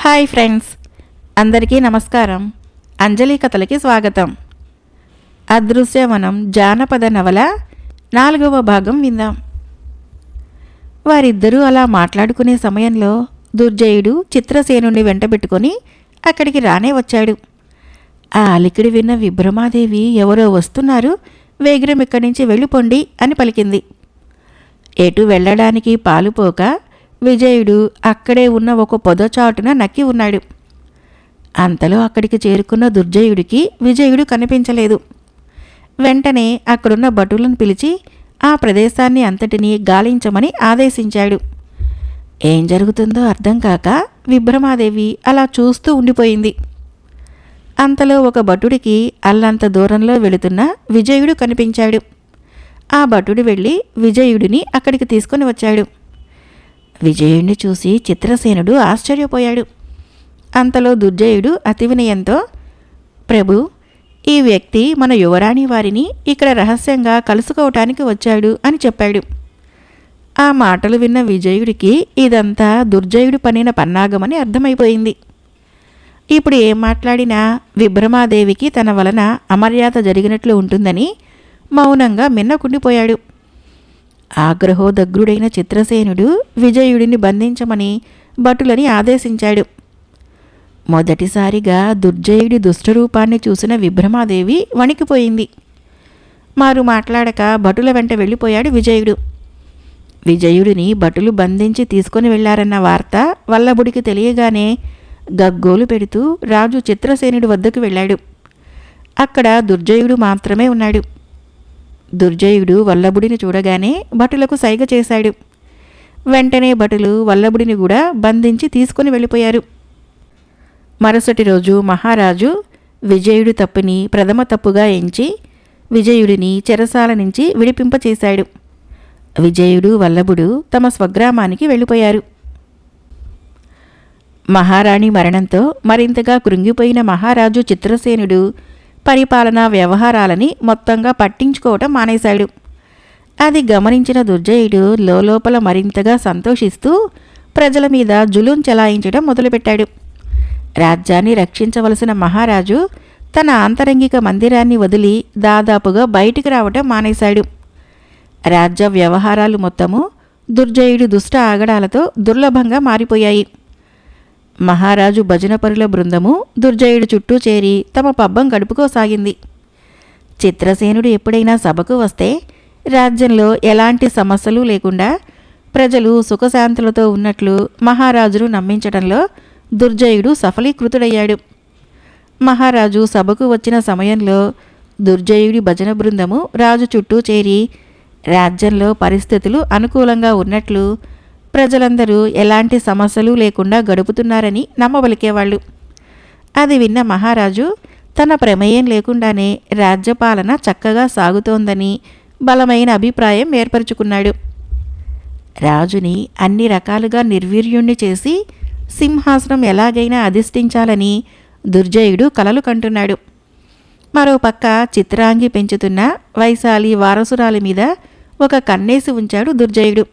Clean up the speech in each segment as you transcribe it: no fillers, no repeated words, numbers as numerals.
Hi friends, అందరికీ నమస్కారం. అంజలి కథలకి స్వాగతం. అదృశ్యవనం జానపద నవల 4వ భాగం విందాం. వారిద్దరూ అలా మాట్లాడుకునే సమయంలో దుర్జయుడు చిత్రసేనుని వెంటబెట్టుకొని అక్కడికి రానే వచ్చాడు. ఆ అలికిడి విన్న విభ్రమాదేవి ఎవరో వస్తున్నారు, వేగిరం ఇక్కడి నుంచి వెళ్ళిపోండి అని పలికింది. ఎటు వెళ్ళడానికి పాలుపోక విజయుడు అక్కడే ఉన్న ఒక పొదచాటున నక్కి ఉన్నాడు. అంతలో అక్కడికి చేరుకున్న దుర్జయుడికి విజయుడు కనిపించలేదు. వెంటనే అక్కడున్న భటులను పిలిచి ఆ ప్రదేశాన్ని అంతటినీ గాలించమని ఆదేశించాడు. ఏం జరుగుతుందో అర్థం కాక విభ్రమాదేవి అలా చూస్తూ ఉండిపోయింది. అంతలో ఒక భటుడికి అల్లంత దూరంలో వెళుతున్న విజయుడు కనిపించాడు. ఆ భటుడు వెళ్ళి విజయుడిని అక్కడికి తీసుకొని వచ్చాడు. విజయుడిని చూసి చిత్రసేనుడు ఆశ్చర్యపోయాడు. అంతలో దుర్జయుడు అతి వినయంతో, ప్రభు, ఈ వ్యక్తి మన యువరాణి వారిని ఇక్కడ రహస్యంగా కలుసుకోవటానికి వచ్చాడు అని చెప్పాడు. ఆ మాటలు విన్న విజయుడికి ఇదంతా దుర్జయుడు పనిన పన్నాగమని అర్థమైపోయింది. ఇప్పుడు ఏం మాట్లాడినా విభ్రమాదేవికి తన వలన అమర్యాద జరిగినట్లు ఉంటుందని మౌనంగా మిన్నకుండిపోయాడు. ఆగ్రహోదగ్రుడైన చిత్రసేనుడు విజయుడిని బంధించమని భటులని ఆదేశించాడు. మొదటిసారిగా దుర్జయుడి దుష్టరూపాన్ని చూసిన విభ్రమాదేవి వణికిపోయింది. మారు మాట్లాడక భటుల వెంట వెళ్ళిపోయాడు విజయుడు. విజయుడిని భటులు బంధించి తీసుకొని వెళ్లారన్న వార్త వల్లభుడికి తెలియగానే గగ్గోలు పెడుతూ రాజు చిత్రసేనుడి వద్దకు వెళ్ళాడు. అక్కడ దుర్జయుడు మాత్రమే ఉన్నాడు. దుర్జయుడు వల్లభుడిని చూడగానే భటులకు సైగ చేశాడు. వెంటనే భటులు వల్లభుడిని కూడా బంధించి తీసుకుని వెళ్ళిపోయారు. మరుసటి రోజు మహారాజు విజయుడు తప్పుని ప్రథమ తప్పుగా ఎంచి విజయుడిని చెరసాల నుంచి విడిపింపచేశాడు. విజయుడు వల్లభుడు తమ స్వగ్రామానికి వెళ్ళిపోయారు. మహారాణి మరణంతో మరింతగా కృంగిపోయిన మహారాజు చిత్రసేనుడు పరిపాలనా వ్యవహారాలని మొత్తంగా పట్టించుకోవటం మానేశాడు. అది గమనించిన దుర్జయుడు లోపల మరింతగా సంతోషిస్తూ ప్రజల మీద జులుం చెలాయించడం మొదలుపెట్టాడు. రాజ్యాన్ని రక్షించవలసిన మహారాజు తన ఆంతరంగిక మందిరాన్ని వదిలి దాదాపుగా బయటికి రావటం మానేశాడు. రాజ్య వ్యవహారాలు మొత్తము దుర్జయుడు దుష్ట ఆగడాలతో దుర్లభంగా మారిపోయాయి. మహారాజు భజనపరుల బృందము దుర్జయుడు చుట్టూ చేరి తమ పబ్బం గడుపుకోసాగింది. చిత్రసేనుడు ఎప్పుడైనా సభకు వస్తే రాజ్యంలో ఎలాంటి సమస్యలు లేకుండా ప్రజలు సుఖశాంతులతో ఉన్నట్లు మహారాజును నమ్మించడంలో దుర్జయుడు సఫలీకృతుడయ్యాడు. మహారాజు సభకు వచ్చిన సమయంలో దుర్జయుడి భజన బృందము రాజు చుట్టూ చేరి రాజ్యంలో పరిస్థితులు అనుకూలంగా ఉన్నట్లు ప్రజలందరూ ఎలాంటి సమస్యలు లేకుండా గడుపుతున్నారని నమ్మబలికేవాళ్ళు. అది విన్న మహారాజు తన ప్రమేయం లేకుండానే రాజ్యపాలన చక్కగా సాగుతోందని బలమైన అభిప్రాయం ఏర్పరచుకున్నాడు. రాజుని అన్ని రకాలుగా నిర్వీర్యుణ్ణి చేసి సింహాసనం ఎలాగైనా అధిష్ఠించాలని దుర్జయుడు కలలు కంటున్నాడు. మరోపక్క చిత్రాంగి పెంచుతున్న వైశాలి వారసురాలి మీద ఒక కన్నేసి ఉంచాడు దుర్జయుడు.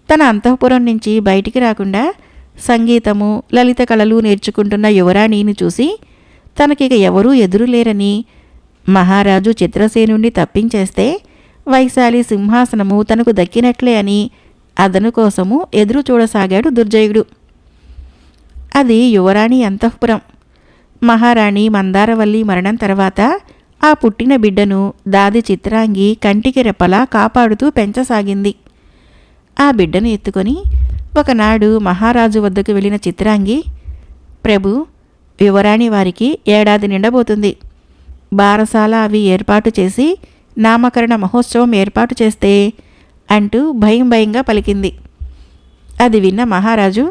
తన అంతఃపురం నుంచి బయటికి రాకుండా సంగీతము, లలిత కళలు నేర్చుకుంటున్న యువరాణిని చూసి తనకిక ఎవరూ ఎదురులేరని మహారాజు చిత్రసేనుణ్ణి తప్పించేస్తే వైశాలి సింహాసనము తనకు దక్కినట్లే అని అదను కోసము ఎదురు చూడసాగాడు దుర్జయుడు. అది యువరాణి అంతఃపురం. మహారాణి మందారవల్లి మరణం తర్వాత ఆ పుట్టిన బిడ్డను దాది చిత్రాంగి కంటికి రెప్పలా కాపాడుతూ పెంచసాగింది. ఆ బిడ్డను ఎత్తుకొని ఒకనాడు మహారాజు వద్దకు వెళ్ళిన చిత్రాంగి, ప్రభు, యువరాణి వారికి 1 ఏడాది నిండబోతుంది. బారసాల అవి ఏర్పాటు చేసి నామకరణ మహోత్సవం ఏర్పాటు చేస్తే అంటూ భయంగా పలికింది. అది విన్న మహారాజు,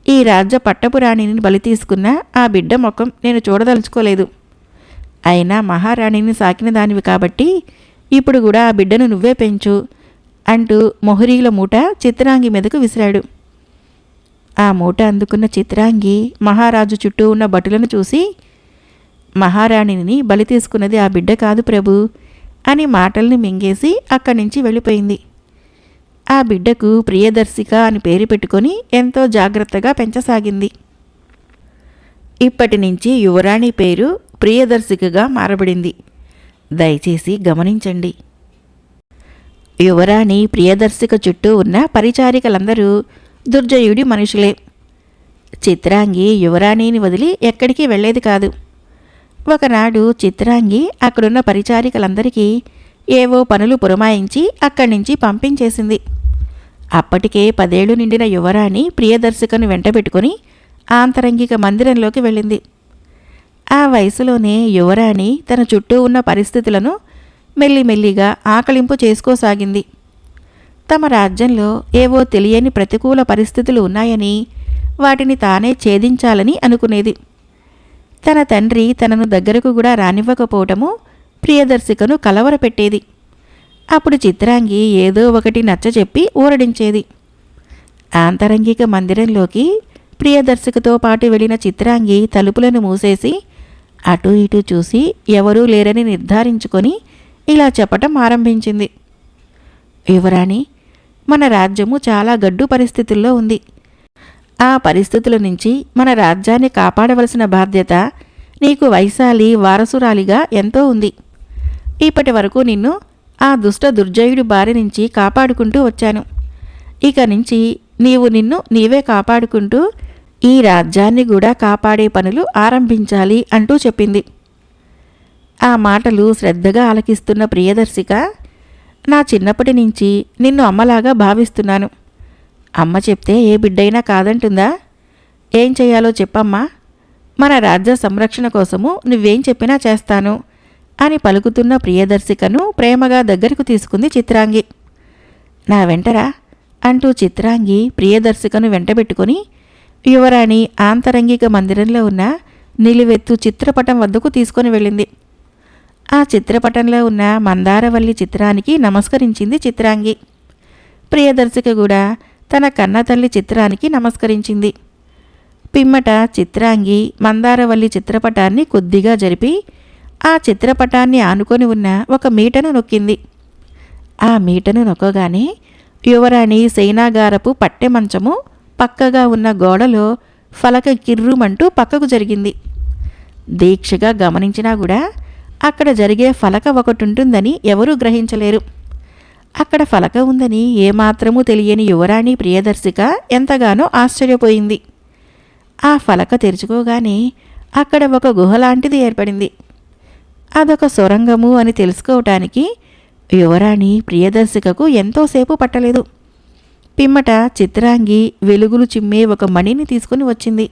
ఈ రాజ్య పట్టపురాణిని బలి తీసుకున్న ఆ బిడ్డ ముఖం నేను చూడదలుచుకోలేదు. అయినా మహారాణిని సాకిన దానివి కాబట్టి ఇప్పుడు కూడా ఆ బిడ్డను నువ్వే పెంచు అంటూ మొహరీల మూట చిత్రాంగి మీదకు విసిరాడు. ఆ మూట అందుకున్న చిత్రాంగి మహారాజు చుట్టూ ఉన్న భటులను చూసి, మహారాణిని బలి తీసుకున్నది ఆ బిడ్డ కాదు ప్రభు అని మాటల్ని మింగేసి అక్కడి నుంచి వెళ్ళిపోయింది. ఆ బిడ్డకు ప్రియదర్శిక అని పేరు పెట్టుకొని ఎంతో జాగ్రత్తగా పెంచసాగింది. ఇప్పటి నుంచి యువరాణి పేరు ప్రియదర్శికగా మారబడింది. దయచేసి గమనించండి. యువరాణి ప్రియదర్శిక చుట్టూ ఉన్న పరిచారికలందరూ దుర్జయుడి మనుషులే. చిత్రాంగి యువరాణిని వదిలి ఎక్కడికి వెళ్లేది కాదు. ఒకనాడు చిత్రాంగి అక్కడున్న పరిచారికలందరికీ ఏవో పనులు పురమాయించి అక్కడి నుంచి పంపించేసింది. అప్పటికే 10 ఏళ్లు నిండిన యువరాణి ప్రియదర్శికను వెంటబెట్టుకుని ఆంతరంగిక మందిరంలోకి వెళ్ళింది. ఆ వయసులోనే యువరాణి తన చుట్టూ ఉన్న పరిస్థితులను మెల్లిమెల్లిగా ఆకలింపు చేసుకోసాగింది. తమ రాజ్యంలో ఏవో తెలియని ప్రతికూల పరిస్థితులు ఉన్నాయని, వాటిని తానే ఛేదించాలని అనుకునేది. తన తండ్రి తనను దగ్గరకు కూడా రానివ్వకపోవటము ప్రియదర్శికను కలవరపెట్టేది. అప్పుడు చిత్రాంగి ఏదో ఒకటి నచ్చజెప్పి ఊరడించేది. ఆంతరంగిక మందిరంలోకి ప్రియదర్శికతో పాటు వెళ్ళిన చిత్రాంగి తలుపులను మూసేసి అటూ ఇటూ చూసి ఎవరూ లేరని నిర్ధారించుకొని ఇలా చెప్పటం ఆరంభించింది. యువరాణి, మన రాజ్యము చాలా గడ్డు పరిస్థితుల్లో ఉంది. ఆ పరిస్థితుల నుంచి మన రాజ్యాన్ని కాపాడవలసిన బాధ్యత నీకు వైశాలి వారసురాలిగా ఎంతో ఉంది. ఇప్పటి వరకు నిన్ను ఆ దుష్ట దుర్జయుడి బారి నుంచి కాపాడుకుంటూ వచ్చాను. ఇక నుంచి నిన్ను నీవే కాపాడుకుంటూ ఈ రాజ్యాన్ని కూడా కాపాడే పనులు ఆరంభించాలి అంటూ చెప్పింది. ఆ మాటలు శ్రద్ధగా ఆలకిస్తున్న ప్రియదర్శిక, నా చిన్నప్పటి నుంచి నిన్ను అమ్మలాగా భావిస్తున్నాను. అమ్మ చెప్తే ఏ బిడ్డైనా కాదంటుందా? ఏం చెయ్యాలో చెప్పమ్మా. మన రాజ్య సంరక్షణ కోసము నువ్వేం చెప్పినా చేస్తాను అని పలుకుతున్న ప్రియదర్శికను ప్రేమగా దగ్గరకు తీసుకుంది చిత్రాంగి. నా వెంటరా అంటూ చిత్రాంగి ప్రియదర్శికను వెంటబెట్టుకుని యువరాణి ఆంతరంగిక మందిరంలో ఉన్న నిలువెత్తు చిత్రపటం వద్దకు తీసుకొని వెళ్ళింది. ఆ చిత్రపటంలో ఉన్న మందారవల్లి చిత్రానికి నమస్కరించింది చిత్రాంగి. ప్రియదర్శిక కూడా తన కన్నతల్లి చిత్రానికి నమస్కరించింది. పిమ్మట చిత్రాంగి మందారవల్లి చిత్రపటాన్ని కొద్దిగా జరిపి ఆ చిత్రపటాన్ని ఆనుకొని ఉన్న ఒక మీటను నొక్కింది. ఆ మీటను నొక్కగానే యువరాణి సేనాగారపు పట్టె మంచము పక్కగా ఉన్న గోడలో ఫలక కిర్రుమంటూ పక్కకు జరిగింది. దీక్షగా గమనించినా కూడా అక్కడ జరిగే ఫలక ఒకటుంటుందని ఎవరూ గ్రహించలేరు. అక్కడ ఫలక ఉందని ఏమాత్రమూ తెలియని యువరాణి ప్రియదర్శిక ఎంతగానో ఆశ్చర్యపోయింది. ఆ ఫలక తెరుచుకోగానే అక్కడ ఒక గుహలాంటిది ఏర్పడింది. అదొక సొరంగము అని తెలుసుకోవటానికి యువరాణి ప్రియదర్శికకు ఎంతోసేపు పట్టలేదు. పిమ్మట చిత్రాంగి వెలుగులు చిమ్మే ఒక మణిని తీసుకుని వచ్చింది.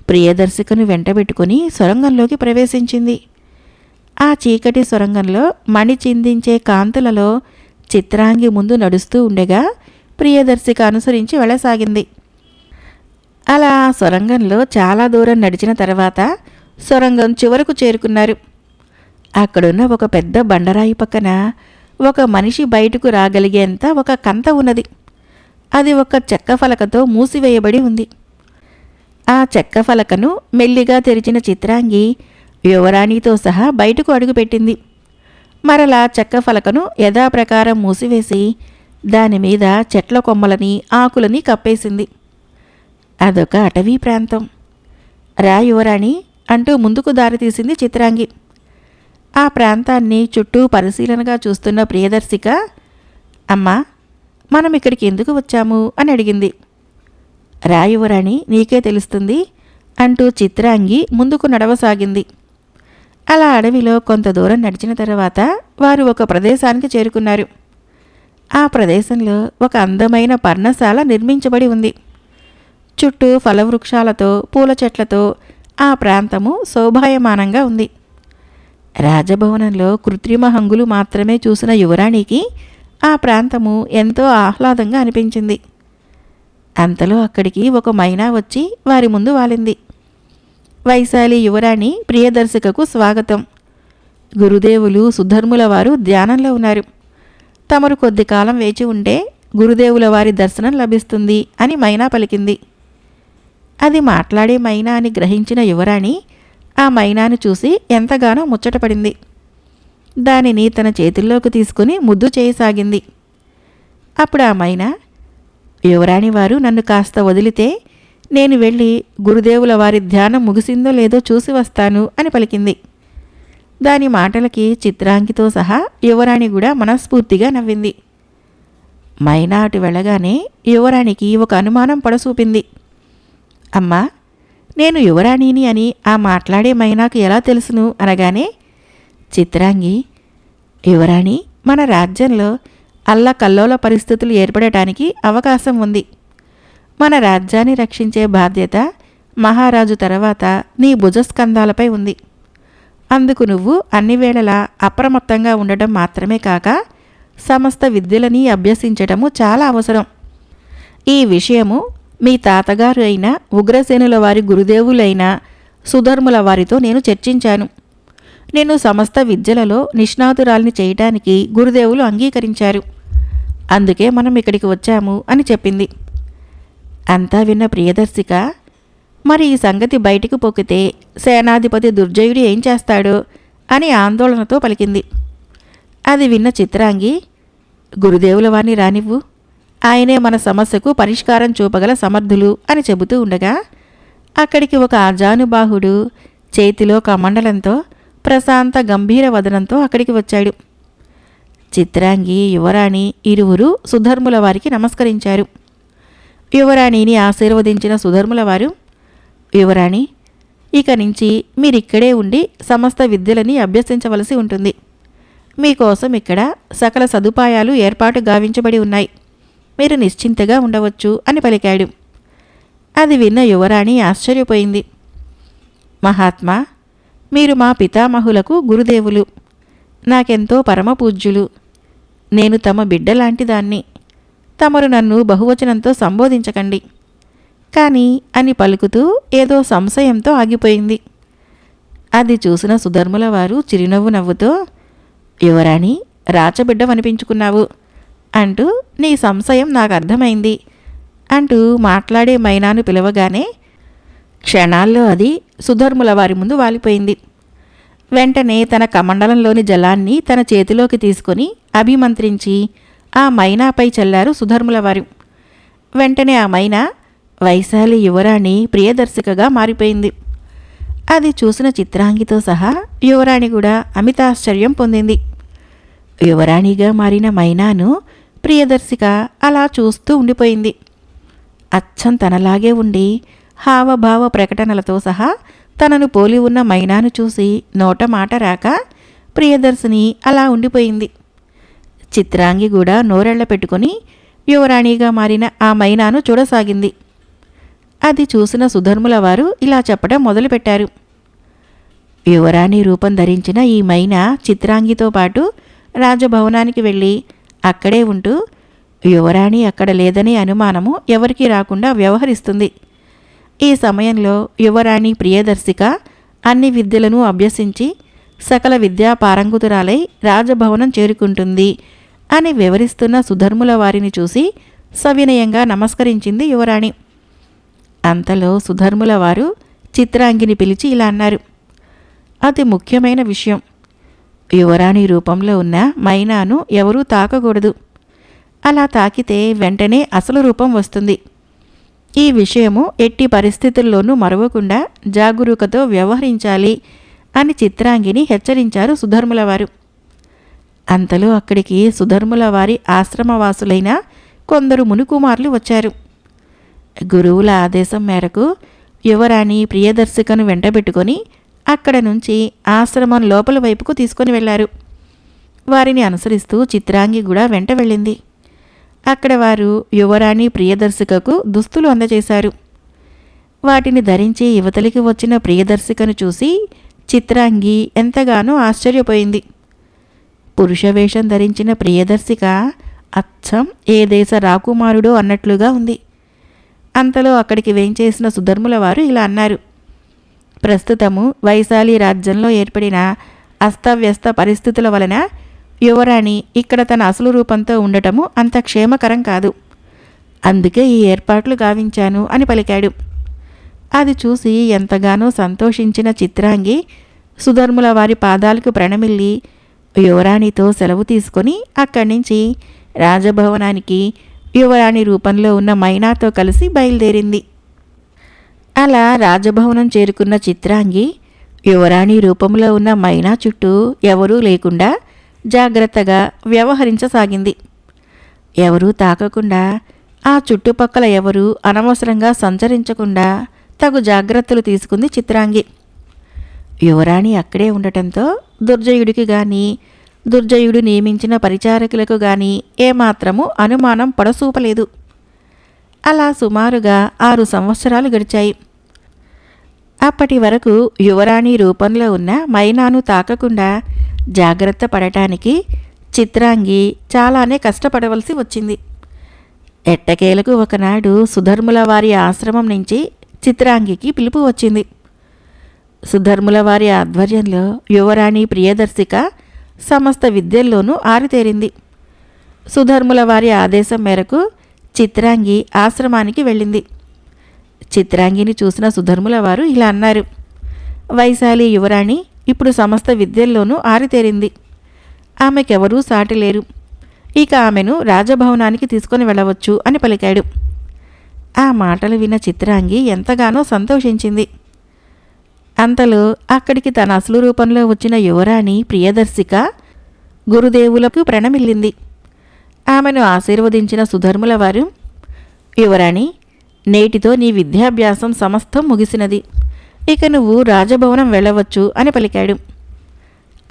ప్రియదర్శికను వెంటబెట్టుకుని సొరంగంలోకి ప్రవేశించింది. ఆ చీకటి సొరంగంలో మణి చిందించే కాంతులలో చిత్రాంగి ముందు నడుస్తూ ఉండగా ప్రియదర్శిక అనుసరించి వెళ్ళసాగింది. అలా ఆ సొరంగంలో చాలా దూరం నడిచిన తర్వాత సొరంగం చివరకు చేరుకున్నారు. అక్కడున్న ఒక పెద్ద బండరాయి పక్కన ఒక మనిషి బయటకు రాగలిగేంత ఒక కంత ఉన్నది. అది ఒక చెక్క ఫలకతో మూసివేయబడి ఉంది. ఆ చెక్క ఫలకను మెల్లిగా తెరిచిన చిత్రాంగి యువరాణితో సహా బయటకు అడుగుపెట్టింది. మరలా చెక్క ఫలకను యథాప్రకారం మూసివేసి దానిమీద చెట్ల కొమ్మలని ఆకులని కప్పేసింది. అదొక అటవీ ప్రాంతం. రా యువరాణి అంటూ ముందుకు దారితీసింది చిత్రాంగి. ఆ ప్రాంతాన్ని చుట్టూ పరిశీలనగా చూస్తున్న ప్రియదర్శిక, అమ్మా, మనం ఇక్కడికి ఎందుకు వచ్చాము అని అడిగింది. రా యువరాణి, నీకే తెలుస్తుంది అంటూ చిత్రాంగి ముందుకు నడవసాగింది. అలా అడవిలో కొంత దూరం నడిచిన తర్వాత వారు ఒక ప్రదేశానికి చేరుకున్నారు. ఆ ప్రదేశంలో ఒక అందమైన పర్ణశాల నిర్మించబడి ఉంది. చుట్టూ ఫలవృక్షాలతో పూల చెట్లతో ఆ ప్రాంతము శోభాయమానంగా ఉంది. రాజభవనంలో కృత్రిమ హంగులు మాత్రమే చూసిన యువరాణికి ఆ ప్రాంతము ఎంతో ఆహ్లాదంగా అనిపించింది. అంతలో అక్కడికి ఒక మైనా వచ్చి వారి ముందు వాలింది. వైశాలి యువరాణి ప్రియదర్శికకు స్వాగతం. గురుదేవులు సుధర్ముల వారు ధ్యానంలో ఉన్నారు. తమరు కొద్ది కాలం వేచి ఉంటే గురుదేవుల వారి దర్శనం లభిస్తుంది అని మైనా పలికింది. అది మాట్లాడే మైనా అని గ్రహించిన యువరాణి ఆ మైనాను చూసి ఎంతగానో ముచ్చటపడింది. దానిని తన చేతుల్లోకి తీసుకుని ముద్దు చేయసాగింది. అప్పుడు ఆ మైనా, యువరాణి వారు నన్ను కాస్త వదిలితే నేను వెళ్ళి గురుదేవుల వారి ధ్యానం ముగిసిందో లేదో చూసి వస్తాను అని పలికింది. దాని మాటలకి చిత్రాంగితో సహా యువరాణి కూడా మనస్ఫూర్తిగా నవ్వింది. మైనా అటు వెళ్ళగానే యువరాణికి ఒక అనుమానం పడసూపింది. అమ్మా, నేను యువరాణిని అని ఆ మాట్లాడే మైనాకు ఎలా తెలుసును అనగానే చిత్రాంగి, యువరాణి, మన రాజ్యంలో అల్లకల్లోల పరిస్థితులు ఏర్పడటానికి అవకాశం ఉంది. మన రాజ్యాన్ని రక్షించే బాధ్యత మహారాజు తర్వాత నీ భుజస్కంధాలపై ఉంది. అందుకు నువ్వు అన్ని వేళలా అప్రమత్తంగా ఉండటం మాత్రమే కాక సమస్త విద్యలని అభ్యసించటము చాలా అవసరం. ఈ విషయము మీ తాతగారు అయిన ఉగ్రసేనుల వారి గురుదేవులైన సుధర్ముల వారితో నేను చర్చించాను. నేను సమస్త విద్యలలో నిష్ణాతురాల్ని చేయటానికి గురుదేవులు అంగీకరించారు. అందుకే మనం ఇక్కడికి వచ్చాము అని చెప్పింది. అంతా విన్న ప్రియదర్శిక, మరి ఈ సంగతి బయటికి పొక్కితే సేనాధిపతి దుర్జయుడు ఏం చేస్తాడో అని ఆందోళనతో పలికింది. అది విన్న చిత్రాంగి, గురుదేవుల వారిని రానివ్వు, ఆయనే మన సమస్యకు పరిష్కారం చూపగల సమర్థులు అని చెబుతూ ఉండగా అక్కడికి ఒక ఆజానుబాహుడు చేతిలో కమండలంతో ప్రశాంత గంభీర వదనంతో అక్కడికి వచ్చాడు. చిత్రాంగి, యువరాణి ఇరువురు సుధర్ముల వారికి నమస్కరించారు. యువరాణిని ఆశీర్వదించిన సుధర్ముల వారు, యువరాణి, ఇక నుంచి మీరిక్కడే ఉండి సమస్త విద్యలని అభ్యసించవలసి ఉంటుంది. మీకోసం ఇక్కడ సకల సదుపాయాలు ఏర్పాటు గావించబడి ఉన్నాయి. మీరు నిశ్చింతగా ఉండవచ్చు అని పలికాడు. అది విన్న యువరాణి ఆశ్చర్యపోయింది. మహాత్మా, మీరు మా పితామహులకు గురుదేవులు, నాకెంతో పరమపూజ్యులు. నేను తమ బిడ్డలాంటి దాన్ని. తమరు నన్ను బహువచనంతో సంబోధించకండి కానీ అని పలుకుతూ ఏదో సంశయంతో ఆగిపోయింది. అది చూసిన సుధర్ముల వారు చిరునవ్వు నవ్వుతో, యువరాణి, రాచబిడ్డవనిపించుకున్నావు అంటూ నీ సంశయం నాకు అర్థమైంది అంటూ మాట్లాడే మైనాను పిలవగానే క్షణాల్లో అది సుధర్ముల వారి ముందు వాలిపోయింది. వెంటనే తన కమండలంలోని జలాన్ని తన చేతిలోకి తీసుకొని అభిమంత్రించి ఆ మైనాపై చల్లారు సుధర్ముల వారు. వెంటనే ఆ మైనా వైశాలి యువరాణి ప్రియదర్శికగా మారిపోయింది. అది చూసిన చిత్రాంగితో సహా యువరాణి కూడా అమితాశ్చర్యం పొందింది. యువరాణిగా మారిన మైనాను ప్రియదర్శిక అలా చూస్తూ ఉండిపోయింది. అచ్చం తనలాగే ఉండి హావభావ ప్రకటనలతో సహా తనను పోలి ఉన్న మైనాను చూసి నోట మాట రాక ప్రియదర్శిని అలా ఉండిపోయింది. చిత్రాంగి కూడా నోరెళ్ల పెట్టుకుని యువరాణిగా మారిన ఆ మైనాను చూడసాగింది. అది చూసిన సుధర్ముల వారు ఇలా చెప్పడం మొదలుపెట్టారు. యువరాణి రూపం ధరించిన ఈ మైనా చిత్రాంగితో పాటు రాజభవనానికి వెళ్ళి అక్కడే ఉంటూ యువరాణి అక్కడ లేదనే అనుమానము ఎవరికీ రాకుండా వ్యవహరిస్తుంది. ఈ సమయంలో యువరాణి ప్రియదర్శిక అన్ని విద్యలను అభ్యసించి సకల విద్యా పారంగుతురాలై రాజభవనం చేరుకుంటుంది అని వివరిస్తున్న సుధర్ముల వారిని చూసి సవినయంగా నమస్కరించింది యువరాణి. అంతలో సుధర్ముల వారు చిత్రాంగిని పిలిచి ఇలా అన్నారు. అతి ముఖ్యమైన విషయం, యువరాణి రూపంలో ఉన్న మైనాను ఎవరూ తాకకూడదు. అలా తాకితే వెంటనే అసలు రూపం వస్తుంది. ఈ విషయము ఎట్టి పరిస్థితుల్లోనూ మరవకుండా జాగరూకతో వ్యవహరించాలి అని చిత్రాంగిని హెచ్చరించారు సుధర్ముల వారు. అంతలో అక్కడికి సుధర్ముల వారి ఆశ్రమవాసులైన కొందరు మునుకుమారులు వచ్చారు. గురువుల ఆదేశం మేరకు యువరాణి ప్రియదర్శికను వెంటబెట్టుకొని అక్కడ నుంచి ఆశ్రమం లోపల వైపుకు తీసుకొని వెళ్లారు. వారిని అనుసరిస్తూ చిత్రాంగి కూడా వెంట వెళ్ళింది. అక్కడ వారు యువరాణి ప్రియదర్శికకు దుస్తులు అందజేశారు. వాటిని ధరించి యువతలికి వచ్చిన ప్రియదర్శికను చూసి చిత్రాంగి ఎంతగానో ఆశ్చర్యపోయింది. పురుషవేషం ధరించిన ప్రియదర్శిక అచ్చం ఏ దేశ రాకుమారుడో అన్నట్లుగా ఉంది. అంతలో అక్కడికి వేంచేసిన సుధర్ముల వారు ఇలా అన్నారు. ప్రస్తుతము వైశాలి రాజ్యంలో ఏర్పడిన అస్తవ్యస్త పరిస్థితుల వలన యువరాణి ఇక్కడ తన అసలు రూపంతో ఉండటము అంత క్షేమకరం కాదు. అందుకే ఈ ఏర్పాట్లు గావించాను అని పలికాడు. అది చూసి ఎంతగానో సంతోషించిన చిత్రాంగి సుధర్ముల వారి పాదాలకు ప్రణమిల్లి యువరాణితో సెలవు తీసుకొని అక్కడి నుంచి రాజభవనానికి యువరాణి రూపంలో ఉన్న మైనాతో కలిసి బయలుదేరింది. అలా రాజభవనం చేరుకున్న చిత్రాంగి యువరాణి రూపంలో ఉన్న మైనా చుట్టూ ఎవరూ లేకుండా జాగ్రత్తగా వ్యవహరించసాగింది. ఎవరూ తాకకుండా, ఆ చుట్టుపక్కల ఎవరూ అనవసరంగా సంచరించకుండా తగు జాగ్రత్తలు తీసుకుంది చిత్రాంగి. యువరాణి అక్కడే ఉండటంతో దుర్జయుడికి గాని, దుర్జయుడు నియమించిన పరిచారకులకు గాని ఏమాత్రమూ అనుమానం పడసూపలేదు. అలా సుమారుగా 6 సంవత్సరాలు గడిచాయి. అప్పటి వరకు యువరాణి రూపంలో ఉన్న మైనాను తాకకుండా జాగ్రత్త పడటానికి చిత్రాంగి చాలానే కష్టపడవలసి వచ్చింది. ఎట్టకేలకు ఒకనాడు సుధర్ముల వారి ఆశ్రమం నుంచి చిత్రాంగికి పిలుపు వచ్చింది. సుధర్ముల వారి ఆధ్వర్యంలో యువరాణి ప్రియదర్శిక సమస్త విద్యల్లోనూ ఆరితేరింది. సుధర్ముల వారి ఆదేశం మేరకు చిత్రాంగి ఆశ్రమానికి వెళ్ళింది. చిత్రాంగిని చూసిన సుధర్ముల వారు ఇలా అన్నారు: వైశాలి యువరాణి ఇప్పుడు సమస్త విద్యల్లోనూ ఆరితేరింది. ఆమెకెవరూ సాటిలేరు. ఇక ఆమెను రాజభవనానికి తీసుకొని వెళ్ళవచ్చు అని పలికాడు. ఆ మాటలు విన్న చిత్రాంగి ఎంతగానో సంతోషించింది. అంతలో అక్కడికి తన అసలు రూపంలో వచ్చిన యువరాణి ప్రియదర్శిక గురుదేవులకు ప్రణమిల్లింది. ఆమెను ఆశీర్వదించిన సుధర్ముల వారు, యువరాణి, నేటితో నీ విద్యాభ్యాసం సమస్తం ముగిసినది. ఇక నువ్వు రాజభవనం వెళ్ళవచ్చు అని పలికాడు.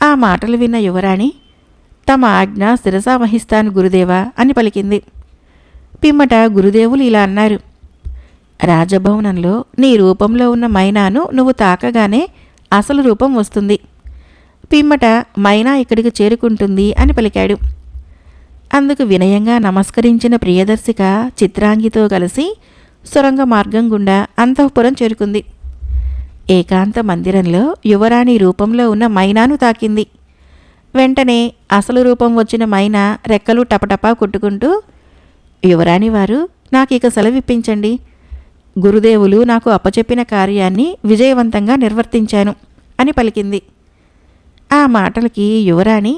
ఆ మాటలు విన్న యువరాణి, తమ ఆజ్ఞ శిరసా వహిస్తాను గురుదేవా అని పలికింది. పిమ్మట గురుదేవులు ఇలా అన్నారు: రాజభవనంలో నీ రూపంలో ఉన్న మైనాను నువ్వు తాకగానే అసలు రూపం వస్తుంది. పిమ్మట మైనా ఇక్కడికి చేరుకుంటుంది అని పలికాడు. అందుకు వినయంగా నమస్కరించిన ప్రియదర్శిక చిత్రాంగితో కలిసి సొరంగ మార్గం గుండా అంతఃపురం చేరుకుంది. ఏకాంత మందిరంలో యువరాణి రూపంలో ఉన్న మైనాను తాకింది. వెంటనే అసలు రూపం వచ్చిన మైనా రెక్కలు టపటపా కొట్టుకుంటూ, యువరాణి వారు, నాకిక సెలవిప్పించండి. గురుదేవులు నాకు అప్పచెప్పిన కార్యాన్ని విజయవంతంగా నిర్వర్తించాను అని పలికింది. ఆ మాటలకి యువరాణి,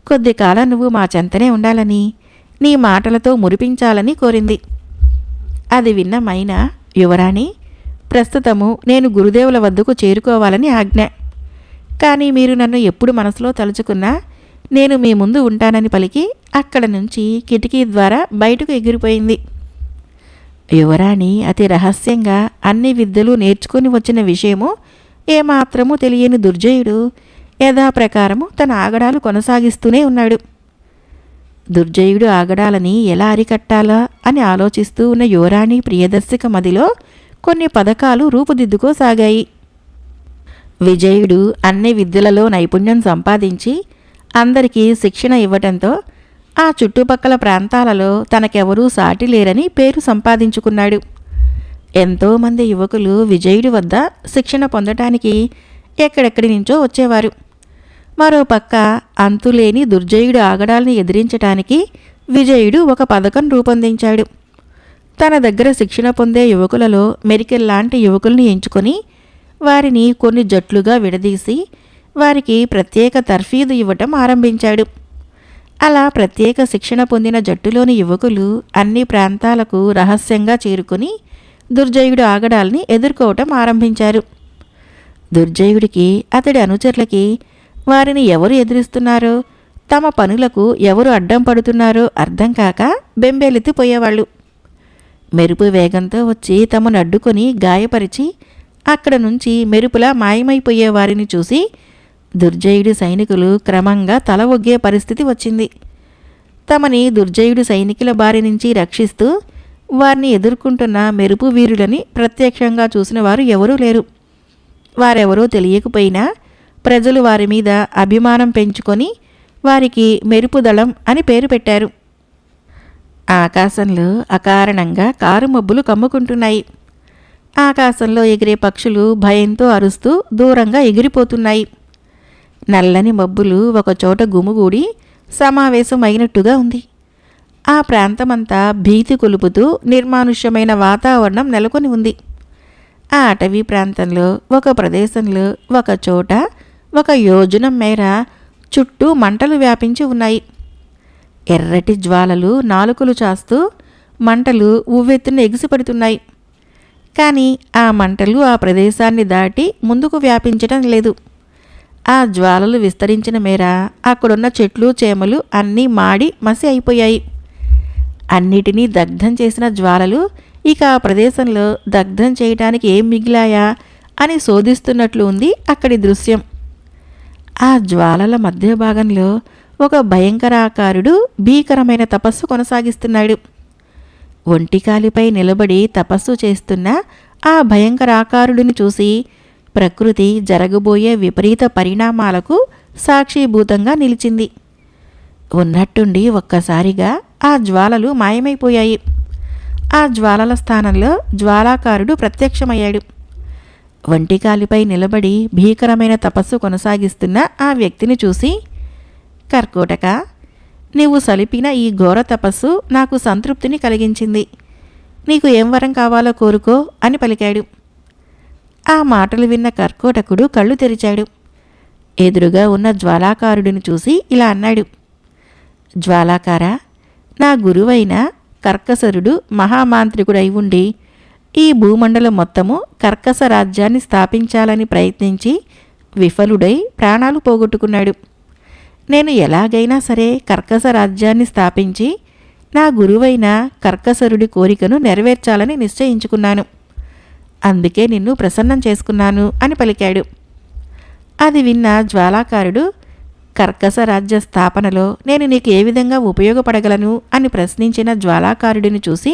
కొద్ది కాలం నువ్వు మా చెంతనే ఉండాలని, నీ మాటలతో మురిపించాలని కోరింది. అది విన్న మైనా, యువరాణి, ప్రస్తుతము నేను గురుదేవుల వద్దకు చేరుకోవాలని ఆజ్ఞ. కానీ మీరు నన్ను ఎప్పుడు మనసులో తలుచుకున్నా నేను మీ ముందు ఉంటానని పలికి అక్కడ నుంచి కిటికీ ద్వారా బయటకు ఎగిరిపోయింది. యువరాణి అతి రహస్యంగా అన్ని విద్యలు నేర్చుకుని వచ్చిన విషయము ఏమాత్రమూ తెలియని దుర్జయుడు యథాప్రకారము తన ఆగడాలు కొనసాగిస్తూనే ఉన్నాడు. దుర్జయుడు ఆగడాలని ఎలా అరికట్టాలా అని ఆలోచిస్తూ ఉన్న యువరాణి ప్రియదర్శిక మదిలో కొన్ని పథకాలు రూపుదిద్దుకోసాగాయి. విజయుడు అన్ని విద్యలలో నైపుణ్యం సంపాదించి అందరికీ శిక్షణ ఇవ్వటంతో ఆ చుట్టుపక్కల ప్రాంతాలలో తనకెవరూ సాటి లేరని పేరు సంపాదించుకున్నాడు. ఎంతోమంది యువకులు విజయుడి వద్ద శిక్షణ పొందటానికి ఎక్కడెక్కడి నుంచో వచ్చేవారు. మరోపక్క అంతులేని దుర్జయుడు ఆగడాల్ని ఎదిరించటానికి విజయుడు ఒక పథకం రూపొందించాడు. తన దగ్గర శిక్షణ పొందే యువకులలో మెరికెల్లాంటి యువకుల్ని ఎంచుకొని వారిని కొన్ని జట్లుగా విడదీసి వారికి ప్రత్యేక తర్ఫీదు ఇవ్వటం ఆరంభించాడు. అలా ప్రత్యేక శిక్షణ పొందిన జట్టులోని యువకులు అన్ని ప్రాంతాలకు రహస్యంగా చేరుకుని దుర్జయుడు ఆగడాల్ని ఎదుర్కోవటం ఆరంభించారు. దుర్జయుడికి, అతడి అనుచరులకి వారిని ఎవరు ఎదిరిస్తున్నారో, తమ పనులకు ఎవరు అడ్డం పడుతున్నారో అర్థం కాక బెంబేలెత్తిపోయేవాళ్ళు. మెరుపు వేగంతో వచ్చి తమను అడ్డుకొని గాయపరిచి అక్కడ నుంచి మెరుపులా మాయమైపోయే వారిని చూసి దుర్జయుడి సైనికులు క్రమంగా తల ఒగ్గే పరిస్థితి వచ్చింది. తమని దుర్జయుడు సైనికుల బారి నుంచి రక్షిస్తూ వారిని ఎదుర్కొంటున్న మెరుపు వీరులని ప్రత్యక్షంగా చూసిన వారు ఎవరూ లేరు. వారెవరో తెలియకపోయినా ప్రజలు వారి మీద అభిమానం పెంచుకొని వారికి మెరుపుదళం అని పేరు పెట్టారు. ఆకాశంలో అకారణంగా కారుమబ్బులు కమ్ముకుంటున్నాయి. ఆకాశంలో ఎగిరే పక్షులు భయంతో అరుస్తూ దూరంగా ఎగిరిపోతున్నాయి. నల్లని మబ్బులు ఒకచోట గుమిగూడి సమావేశం అయినట్టుగా ఉంది. ఆ ప్రాంతమంతా భీతి కొలుపుతూ నిర్మానుష్యమైన వాతావరణం నెలకొని ఉంది. ఆ అటవీ ప్రాంతంలో ఒక ప్రదేశంలో ఒక చోట 1 యోజనం మేర చుట్టూ మంటలు వ్యాపించి ఉన్నాయి. ఎర్రటి జ్వాలలు నాలుకలు చాస్తూ మంటలు ఉవ్వెత్తున ఎగిసిపడుతున్నాయి. కానీ ఆ మంటలు ఆ ప్రదేశాన్ని దాటి ముందుకు వ్యాపించటం లేదు. ఆ జ్వాలలు విస్తరించిన మేర అక్కడున్న చెట్లు చేమలు అన్నీ మాడి మసి అయిపోయాయి. అన్నిటినీ దగ్ధం చేసిన జ్వాలలు ఇక ఆ ప్రదేశంలో దగ్ధం చేయటానికి ఏం మిగిలాయా అని శోధిస్తున్నట్లు ఉంది అక్కడి దృశ్యం. ఆ జ్వాలల మధ్య భాగంలో ఒక భయంకరాకారుడు భీకరమైన తపస్సు కొనసాగిస్తున్నాడు. ఒంటికాలిపై నిలబడి తపస్సు చేస్తున్న ఆ భయంకరాకారుడిని చూసి ప్రకృతి జరగబోయే విపరీత పరిణామాలకు సాక్షిభూతంగా నిలిచింది. ఉన్నట్టుండి ఒక్కసారిగా ఆ జ్వాలలు మాయమైపోయాయి. ఆ జ్వాలల స్థానంలో జ్వాలాకారుడు ప్రత్యక్షమయ్యాడు. ఒంటికాలిపై నిలబడి భీకరమైన తపస్సు కొనసాగిస్తున్న ఆ వ్యక్తిని చూసి, కర్కోటక, నీవు సలిపిన ఈ ఘోర తపస్సు నాకు సంతృప్తిని కలిగించింది. నీకు ఏం వరం కావాలో కోరుకో అని పలికాడు. ఆ మాటలు విన్న కర్కోటకుడు కళ్ళు తెరిచాడు. ఎదురుగా ఉన్న జ్వాలాకారుడిని చూసి ఇలా అన్నాడు, జ్వాలాకార, నా గురువైన కర్కసరుడు మహామాంత్రికుడై ఉండి ఈ భూమండలం మొత్తము కర్కస రాజ్యాన్ని స్థాపించాలని ప్రయత్నించి విఫలుడై ప్రాణాలు పోగొట్టుకున్నాడు. నేను ఎలాగైనా సరే కర్కస రాజ్యాన్ని స్థాపించి నా గురువైన కర్కసరుడి కోరికను నెరవేర్చాలని నిశ్చయించుకున్నాను. అందుకే నిన్ను ప్రసన్నం చేసుకున్నాను అని పలికాడు. అది విన్న జ్వాలాకారుడు, కర్కస రాజ్య స్థాపనలో నేను నీకు ఏ విధంగా ఉపయోగపడగలను అని ప్రశ్నించిన జ్వాలాకారుడిని చూసి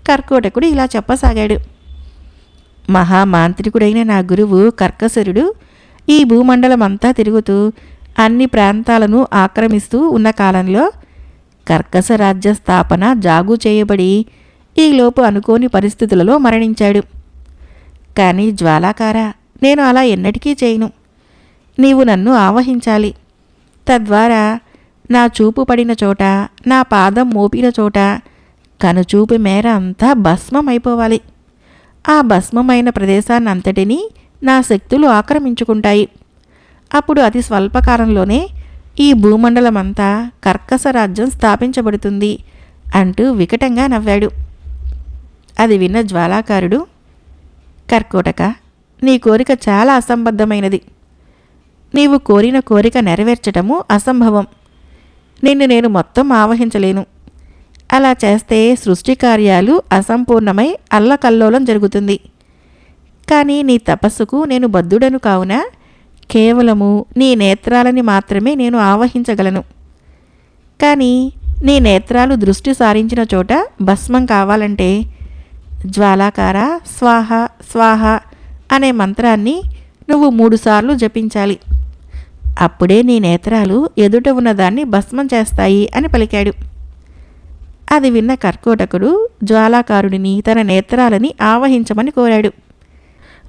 కర్కోటకుడు ఇలా చెప్పసాగాడు. మహామాంత్రికుడైన నా గురువు కర్కసరుడు ఈ భూమండలమంతా తిరుగుతూ అన్ని ప్రాంతాలను ఆక్రమిస్తూ ఉన్న కాలంలో కర్కస రాజ్య స్థాపన జాగు చేయబడి ఈలోపు అనుకోని పరిస్థితులలో మరణించాడు. కానీ జ్వాలాకార, నేను అలా ఎన్నటికీ చేయను. నీవు నన్ను ఆవహించాలి. తద్వారా నా చూపు పడిన చోట, నా పాదం మోపిన చోట కనుచూపు మేర అంతా భస్మం అయిపోవాలి. ఆ భస్మమైన ప్రదేశాన్నంతటినీ నా శక్తులు ఆక్రమించుకుంటాయి. అప్పుడు అతి స్వల్పకాలంలోనే ఈ భూమండలమంతా కర్కస రాజ్యం స్థాపించబడుతుంది అంటూ వికటంగా నవ్వాడు. అది విన్న జ్వాలాకారుడు, కర్కోటక, నీ కోరిక చాలా అసంబద్ధమైనది. నీవు కోరిన కోరిక నెరవేర్చటము అసంభవం. నిన్ను నేను మొత్తం ఆవహించలేను. అలా చేస్తే సృష్టి కార్యాలు అసంపూర్ణమై అల్లకల్లోలం జరుగుతుంది. కానీ నీ తపస్సుకు నేను బద్ధుడను కావున కేవలము నీ నేత్రాలని మాత్రమే నేను ఆవహించగలను. కానీ నీ నేత్రాలు దృష్టి సారించిన చోట భస్మం కావాలంటే జ్వాలాకార స్వాహ స్వాహ అనే మంత్రాన్ని నువ్వు 3 సార్లు జపించాలి. అప్పుడే నీ నేత్రాలు ఎదుట ఉన్నదాన్ని భస్మం చేస్తాయి అని పలికాడు. అది విన్న కర్కోటకుడు జ్వాలాకారుడిని తన నేత్రాలని ఆవహించమని కోరాడు.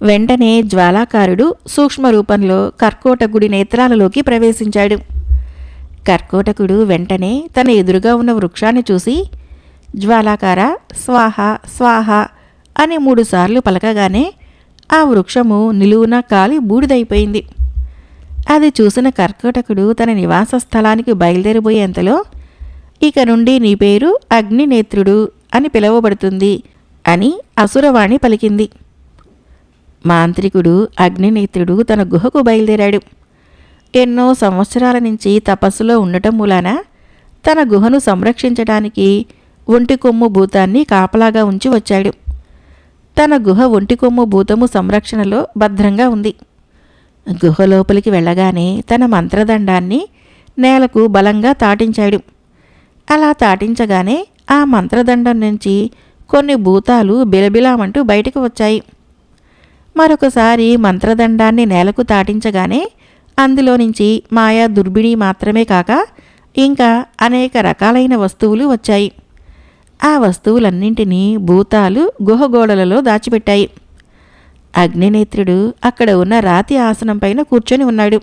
వెంటనే జ్వాలాకారుడు సూక్ష్మ రూపంలో కర్కోటకుడి నేత్రాలలోకి ప్రవేశించాడు. కర్కోటకుడు వెంటనే తన ఎదురుగా ఉన్న వృక్షాన్ని చూసి జ్వాలాకార స్వాహ స్వాహ అని 3 సార్లు పలకగానే ఆ వృక్షము నిలువున కాలి బూడిదైపోయింది. అది చూసిన కర్కోటకుడు తన నివాస స్థలానికి బయలుదేరిపోయేంతలో, ఇక నుండి నీ పేరు అగ్నినేత్రుడు అని పిలువబడుతుంది అని అసురవాణి పలికింది. మాంత్రికుడు అగ్నినేత్రుడు తన గుహకు బయలుదేరాడు. ఎన్నో సంవత్సరాల నుంచి తపస్సులో ఉండటం మూలాన తన గుహను సంరక్షించడానికి ఒంటికొమ్ము భూతాన్ని కాపలాగా ఉంచి వచ్చాడు. తన గుహ ఒంటికొమ్ము భూతము సంరక్షణలో భద్రంగా ఉంది. గుహ లోపలికి వెళ్ళగానే తన మంత్రదండాన్ని నేలకు బలంగా తాటించాడు. అలా తాటించగానే ఆ మంత్రదండం నుంచి కొన్ని భూతాలు బిలబిలామంటూ బయటకు వచ్చాయి. మరొకసారి మంత్రదండాన్ని నేలకు తాటించగానే అందులో నుంచి మాయా దుర్బిణి మాత్రమే కాక ఇంకా అనేక రకాలైన వస్తువులు వచ్చాయి. ఆ వస్తువులన్నింటినీ భూతాలు గుహగోడలలో దాచిపెట్టాయి. అగ్నినేత్రుడు అక్కడ ఉన్న రాతి ఆసనం పైన కూర్చొని ఉన్నాడు.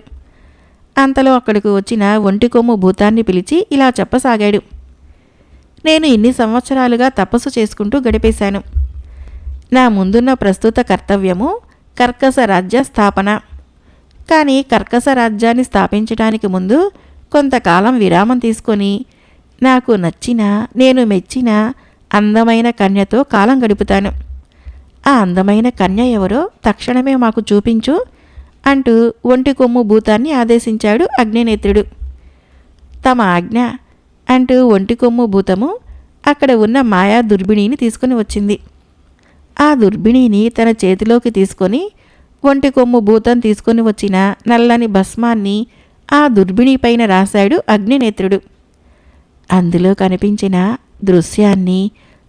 అంతలో అక్కడికి వచ్చిన ఒంటికొమ్ము భూతాన్ని పిలిచి ఇలా చెప్పసాగాడు. నేను ఇన్ని సంవత్సరాలుగా తపస్సు చేసుకుంటూ గడిపేశాను. నా ముందున్న ప్రస్తుత కర్తవ్యము కర్కస రాజ్య స్థాపన. కానీ కర్కస రాజ్యాన్ని స్థాపించడానికి ముందు కొంతకాలం విరామం తీసుకొని నాకు నచ్చిన, నేను మెచ్చిన అందమైన కన్యతో కాలం గడుపుతాను. ఆ అందమైన కన్య ఎవరో తక్షణమే మాకు చూపించు అంటూ ఒంటి కొమ్ము భూతాన్ని ఆదేశించాడు అగ్నినేత్రుడు. తమ ఆజ్ఞ అంటూ ఒంటి కొమ్ము భూతము అక్కడ ఉన్న మాయా దుర్బిణిని తీసుకుని వచ్చింది. ఆ దుర్బిణిని తన చేతిలోకి తీసుకొని ఒంటి కొమ్ము భూతం తీసుకొని వచ్చిన నల్లని భస్మాన్ని ఆ దుర్బిణి పైన రాశాడు అగ్నినేత్రుడు. అందులో కనిపించిన దృశ్యాన్ని,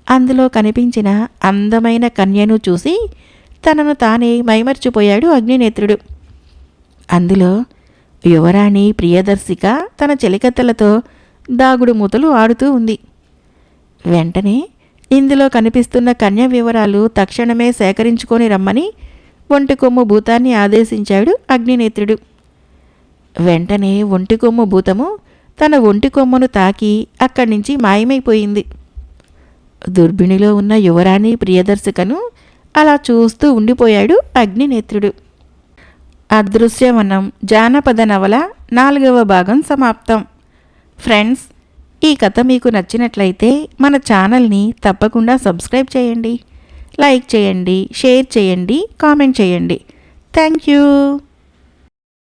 అందులో కనిపించిన అందమైన కన్యను చూసి తనను తానే మైమర్చిపోయాడు అగ్నినేత్రుడు. అందులో యువరాణి ప్రియదర్శిక తన చెలికత్తెలతో దాగుడు మూతలు ఆడుతూ ఉంది. వెంటనే ఇందులో కనిపిస్తున్న కన్య వివరాలు తక్షణమే సేకరించుకొని రమ్మని ఒంటి కొమ్ము భూతాన్ని ఆదేశించాడు అగ్నినేత్రుడు. వెంటనే ఒంటి కొమ్ము భూతము తన ఒంటి కొమ్మును తాకి అక్కడి నుంచి మాయమైపోయింది. దుర్బిణిలో ఉన్న యువరాణి ప్రియదర్శికను అలా చూస్తూ ఉండిపోయాడు అగ్నినేత్రుడు. అదృశ్యవనం జానపద నవల 4వ భాగం సమాప్తం. ఫ్రెండ్స్, ఈ కథ మీకు నచ్చినట్లయితే మన ఛానల్ని తప్పకుండా సబ్స్క్రైబ్ చేయండి, లైక్ చేయండి, షేర్ చేయండి, కామెంట్ చేయండి. Thank you.